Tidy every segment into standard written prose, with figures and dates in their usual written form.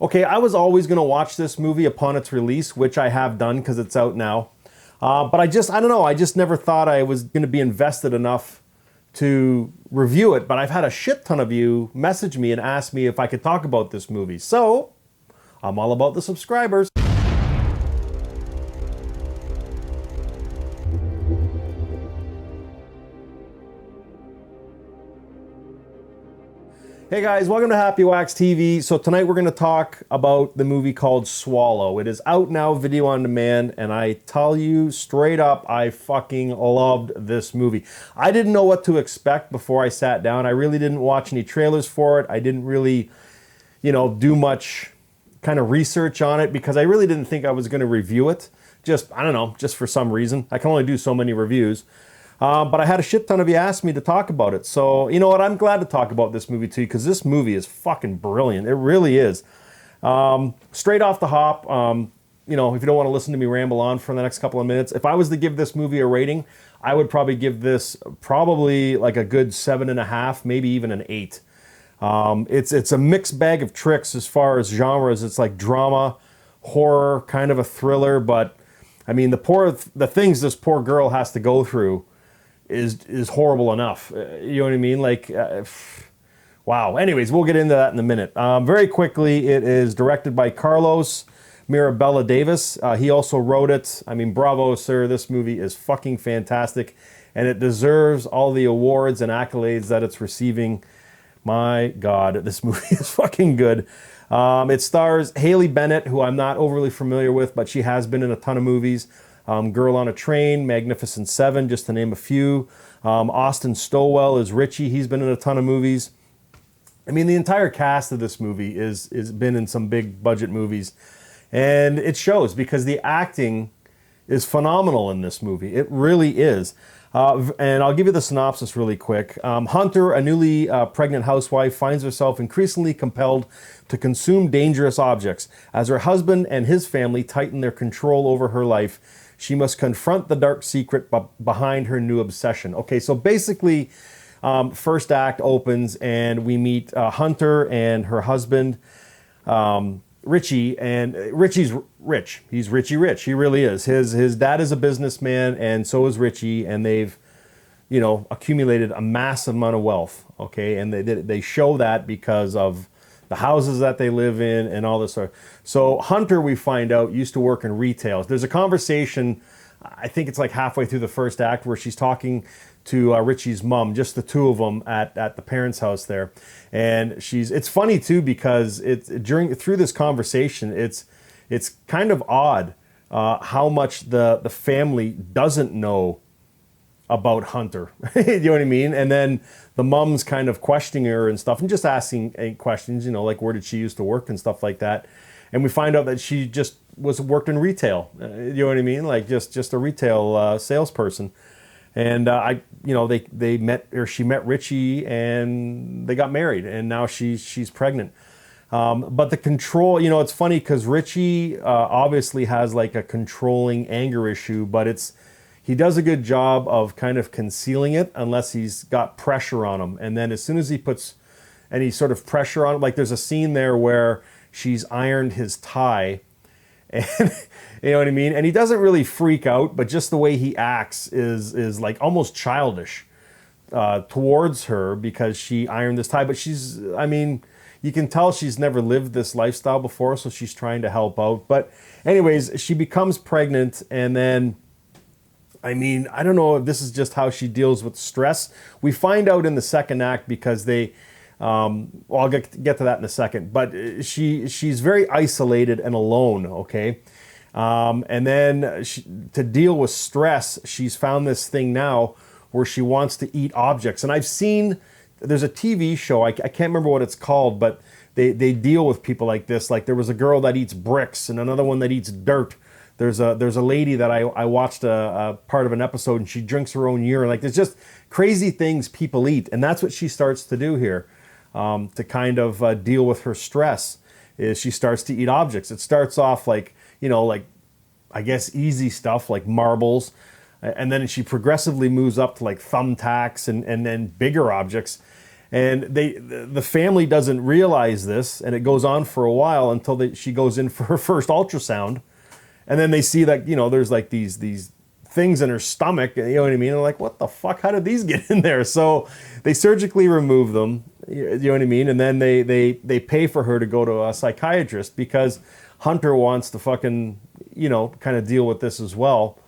Okay, I was always going to watch this movie upon its release, which I have done because it's out now. But I don't know, I just never thought I was going to be invested enough to review it. But I've had a shit ton of you message me and ask me if I could talk about this movie. So, I'm all about the subscribers. Hey guys, welcome to Happywax TV. So tonight we're going to talk about the movie called Swallow. It is out now, video on demand, and I tell you straight up, I fucking loved this movie. I didn't know what to expect before I sat down. I really didn't watch any trailers for it. I didn't really, do much kind of research on it because I really didn't think I was going to review it. I don't know, just for some reason. I can only do so many reviews. But I had a shit ton of you ask me to talk about it. So, you know what? I'm glad to talk about this movie too, because this movie is fucking brilliant. It really is. Straight off the hop, if you don't want to listen to me ramble on for the next couple of minutes, if I was to give this movie a rating, I would probably give this like a good 7.5, maybe even an 8. It's a mixed bag of tricks as far as genres. It's like drama, horror, kind of a thriller, but I mean, the things this poor girl has to go through is horrible enough. You know what I mean? Wow. Anyways, we'll get into that in a minute. Very quickly, it is directed by Carlos Mirabella Davis. He also wrote it. I mean, bravo, sir. This movie is fucking fantastic, and it deserves all the awards and accolades that it's receiving. My God, this movie is fucking good. It stars Haley Bennett, who I'm not overly familiar with, but she has been in a ton of movies. Girl on a Train, Magnificent Seven, just to name a few. Austin Stowell is Richie. He's been in a ton of movies. I mean, the entire cast of this movie is been in some big budget movies. And it shows because the acting is phenomenal in this movie. It really is. And I'll give you the synopsis really quick. Hunter, a newly pregnant housewife, finds herself increasingly compelled to consume dangerous objects. As her husband and his family tighten their control over her life, she must confront the dark secret behind her new obsession. Okay, so basically, first act opens and we meet Hunter and her husband, Richie, and Richie's rich. He's Richie Rich. He really is. His dad is a businessman, and so is Richie, and they've, accumulated a massive amount of wealth. Okay, and they show that because of the houses that they live in and all this sort. So Hunter, we find out, used to work in retail. There's a conversation, I think it's like halfway through the first act, where she's talking to Richie's mom, just the two of them at the parents' house there. And it's funny too, because through this conversation, it's kind of odd how much the family doesn't know about Hunter. You know what I mean? And then the mom's kind of questioning her and stuff, and just asking questions, like where did she used to work and stuff like that. And we find out that she just worked in retail. You know what I mean? Like just a retail salesperson. And she met Richie and they got married, and now she's pregnant. But the control, it's funny because Richie obviously has like a controlling anger issue, but he does a good job of kind of concealing it unless he's got pressure on him. And then as soon as he puts any sort of pressure on him, like there's a scene there where she's ironed his tie, and you know what I mean? And he doesn't really freak out, but just the way he acts is like almost childish towards her because she ironed this tie. But you can tell she's never lived this lifestyle before, so she's trying to help out. But anyways, she becomes pregnant, and then I don't know if this is just how she deals with stress. We find out in the second act because I'll get to that in a second. But she's very isolated and alone, okay? And then to deal with stress, she's found this thing now where she wants to eat objects. And there's a TV show, I can't remember what it's called, but they deal with people like this. Like there was a girl that eats bricks and another one that eats dirt. There's a lady that I watched a part of an episode, and she drinks her own urine. Like there's just crazy things people eat, and that's what she starts to do here to kind of deal with her stress. Is she starts to eat objects. It starts off like I guess easy stuff like marbles, and then she progressively moves up to like thumbtacks and then bigger objects. And the family doesn't realize this, and it goes on for a while until she goes in for her first ultrasound, and then they see that, there's like these things in her stomach, you know what I mean? And they're like, what the fuck? How did these get in there? So they surgically remove them, you know what I mean? And then they pay for her to go to a psychiatrist because Hunter wants to fucking, kind of deal with this as well.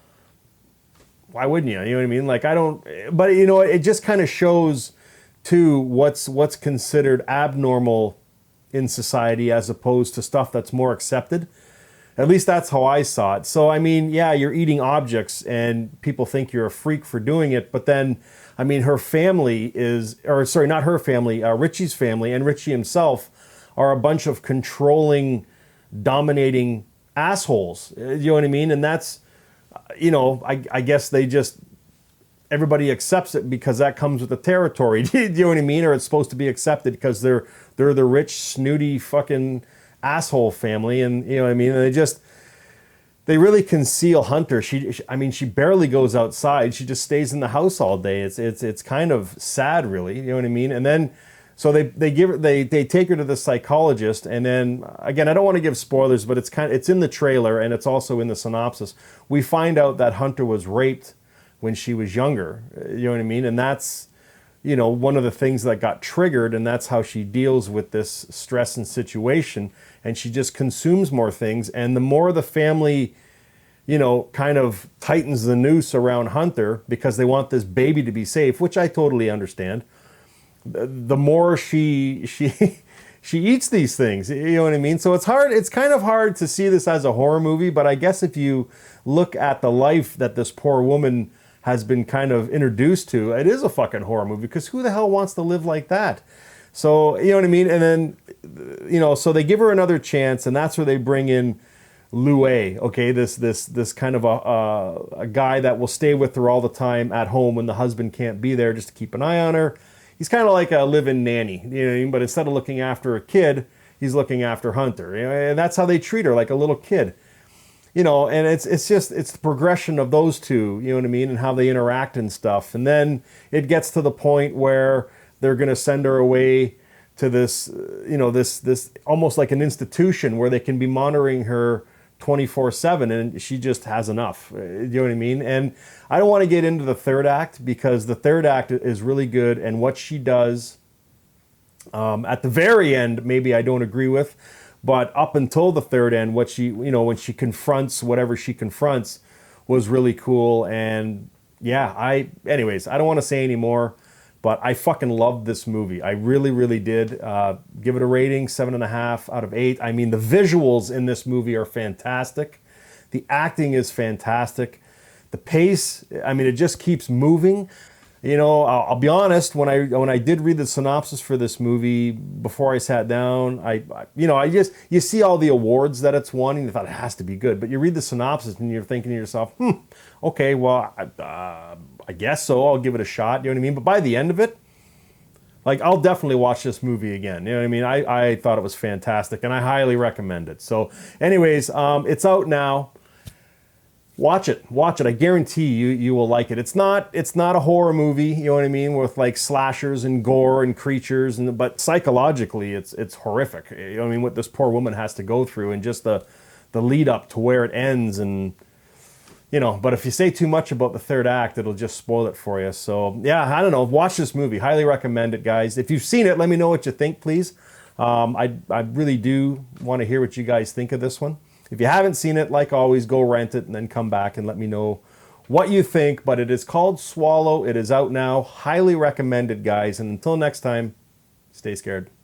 Why wouldn't you? You know what I mean? Like, I don't, but it just kind of shows too what's considered abnormal in society as opposed to stuff that's more accepted. At least that's how I saw it. So, I mean, yeah, you're eating objects and people think you're a freak for doing it. But then, I mean, her family not her family, Richie's family and Richie himself are a bunch of controlling, dominating assholes. You know what I mean? And that's, I guess everybody accepts it because that comes with the territory. Do you know what I mean? Or it's supposed to be accepted because they're the rich, snooty, fucking asshole family, and you know what I mean. And they really conceal Hunter. She barely goes outside. She just stays in the house all day. It's kind of sad, really. You know what I mean. And then so they take her to the psychologist, and then again, I don't want to give spoilers, but it's in the trailer and it's also in the synopsis. We find out that Hunter was raped when she was younger. You know what I mean. And that's one of the things that got triggered, and that's how she deals with this stress and situation. And she just consumes more things. And the more the family, kind of tightens the noose around Hunter because they want this baby to be safe, which I totally understand, the more she eats these things. You know what I mean? So it's hard. It's kind of hard to see this as a horror movie, but I guess if you look at the life that this poor woman has been kind of introduced to, it is a fucking horror movie because who the hell wants to live like that? So, you know what I mean? And then, so they give her another chance, and that's where they bring in Lou, okay, this kind of a guy that will stay with her all the time at home when the husband can't be there, just to keep an eye on her. He's kind of like a live-in nanny, you know what I mean? But instead of looking after a kid, he's looking after Hunter. And that's how they treat her, like a little kid. And it's the progression of those two, you know what I mean, and how they interact and stuff. And then it gets to the point where they're going to send her away to this, this almost like an institution where they can be monitoring her 24/7, and she just has enough. You know what I mean? And I don't want to get into the third act because the third act is really good, and what she does at the very end, maybe I don't agree with. But up until the third end, what she, when she confronts whatever she confronts was really cool. And yeah, anyways, I don't want to say any more, but I fucking loved this movie. I really, really did. Give it a rating, 7.5 out of 8. I mean, the visuals in this movie are fantastic. The acting is fantastic. The pace, I mean, it just keeps moving. I'll be honest, when I did read the synopsis for this movie before I sat down, you see all the awards that it's won, and you thought it has to be good. But you read the synopsis and you're thinking to yourself, okay, well, I guess so. I'll give it a shot. You know what I mean? But by the end of it, like, I'll definitely watch this movie again. You know what I mean? I thought it was fantastic, and I highly recommend it. So, anyways, it's out now. Watch it. I guarantee you will like it. It's not a horror movie, you know what I mean, with like slashers and gore and creatures, but psychologically it's horrific. You know what I mean, what this poor woman has to go through, and just the lead up to where it ends, and but if you say too much about the third act, it'll just spoil it for you. So yeah, I don't know. Watch this movie. Highly recommend it, guys. If you've seen it, let me know what you think, please. I really do want to hear what you guys think of this one. If you haven't seen it, like always, go rent it and then come back and let me know what you think. But it is called Swallow. It is out now. Highly recommended, guys. And until next time, stay scared.